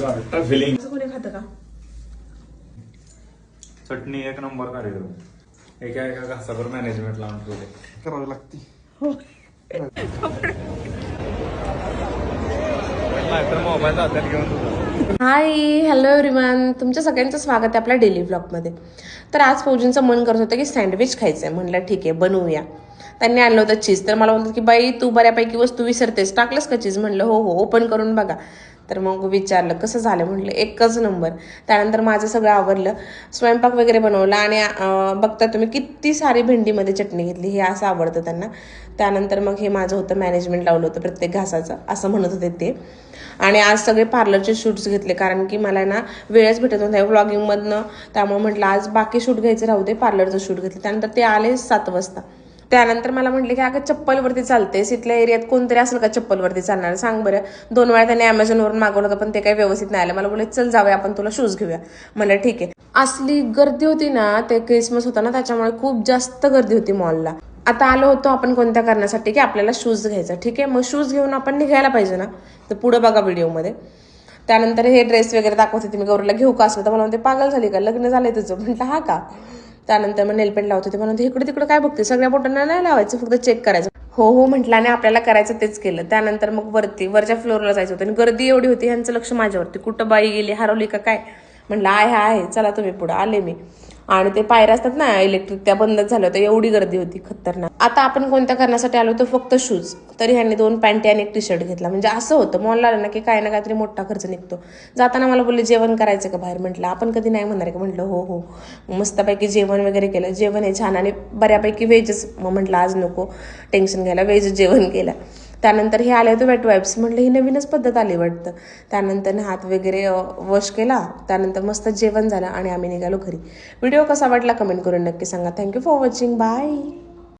गारटा feeling. असं कोणी खातं का? चटणी एक नंबर कार्यक्रम. एका एका घासावर मॅनेजमेंट लावून ठेवले करावी लागते. मोबाईल हातात घेऊन. हाय हॅलो एव्हरीवन, तुमच्या सगळ्यांचं स्वागत आहे आपल्या डेली ब्लॉगमध्ये. तर आज फौजींचं मन करत होतं की सँडविच खायचं आहे. म्हणलं ठीक आहे बनवूया. त्यांनी आणलं होतं चीज. तर मला बोलतात की बाई तू बऱ्यापैकी वस्तू विसरतेस, टाकलंस का चीज? म्हणलं हो हो, ओपन करून बघा. तर मग विचारलं कसं झालं, म्हटलं एकच नंबर. त्यानंतर माझं सगळं आवरलं, स्वयंपाक वगैरे बनवला आणि बघता तुम्ही किती सारी भेंडीमध्ये चटणी घेतली, हे असं आवडतं त्यांना. त्यानंतर मग हे माझं होतं मॅनेजमेंट लावलं होतं प्रत्येक घासाचं, असं म्हणत होते ते. आणि आज सगळे पार्लरचे शूट्स घेतले कारण की मला ना वेळच भेटत नव्हता व्लॉगिंगमधनं. त्यामुळे म्हटलं आज बाकी शूट घ्यायचे राहू दे, पार्लरचं शूट घेतलं. त्यानंतर ते आले 7 वाजता. त्यानंतर मला म्हटले की अगं चप्पलवरती चालतेस, इथल्या एरियात कोणतरी असेल का चप्पलवरती चालणार सांग बरं. 2 वेळा त्याने अमेझॉनवरून मागवलं होतं पण ते काही व्यवस्थित नाही आलं. मला बोलले चल जाऊया आपण तुला शूज घेऊया. म्हणलं ठीक आहे. असली गर्दी होती ना, ते क्रिसमस होता ना त्याच्यामुळे खूप जास्त गर्दी होती मॉलला. आता आलो होतो आपण कोणत्या कारणासाठी की आपल्याला शूज घ्यायचा. ठीक आहे, मग शूज घेऊन आपण निघायला पाहिजे ना. तर पुढे बघा व्हिडिओमध्ये. त्यानंतर हे ड्रेस वगैरे दाखवत होते मी गौरीला, घेऊ का असलं तर मला म्हणते पागल झाली का, लग्न झालंय तुझं? म्हटलं हा का. त्यानंतर मग नेलपेंट लावत होते. म्हणते इकडे तिकडे काय बघते, सगळ्या बोटांना नाही लावायचं, फक्त चेक करायचं. हो हो म्हटलं आणि आपल्याला करायचं तेच केलं. त्यानंतर मग वरच्या फ्लोअरला जायचं होतं आणि गर्दी एवढी होती, ह्यांचं लक्ष माझ्यावरती, कुठं बाई गेली हरवली का काय. म्हटलं आहे चला तुम्ही पुढं. आले मी आणि ते पायऱ्या असतात ना इलेक्ट्रिक, त्या बंदच झाल्या होत्या, एवढी गर्दी होती खतरनाक. आता आपण कोणत्या कारणासाठी आलो होतो, फक्त शूज. तरी ह्यांनी 2 पॅन्टी आणि 1 टी शर्ट घेतला. म्हणजे असं होतं मॉलला आलं ना की काय ना काहीतरी मोठा खर्च निघतो. जाताना मला बोलले जेवण करायचं का बाहेर? म्हटलं आपण कधी नाही म्हणणार का. म्हटलं हो हो. मस्तपैकी जेवण वगैरे केलं. जेवण हे छान आणि बऱ्यापैकी व्हेजच. मग म्हटलं आज नको टेन्शन घ्यायला, व्हेज जेवण केलं. त्यानंतर हे आले होते वेट वाईप्स. म्हटलं ही नवीनच पद्धत आली वाटतं. त्यानंतर हात वगैरे वॉश केला. त्यानंतर मस्त जेवण झालं आणि आम्ही निघालो घरी. व्हिडिओ कसा वाटला कमेंट करून नक्की सांगा. Thank you for watching. बाय.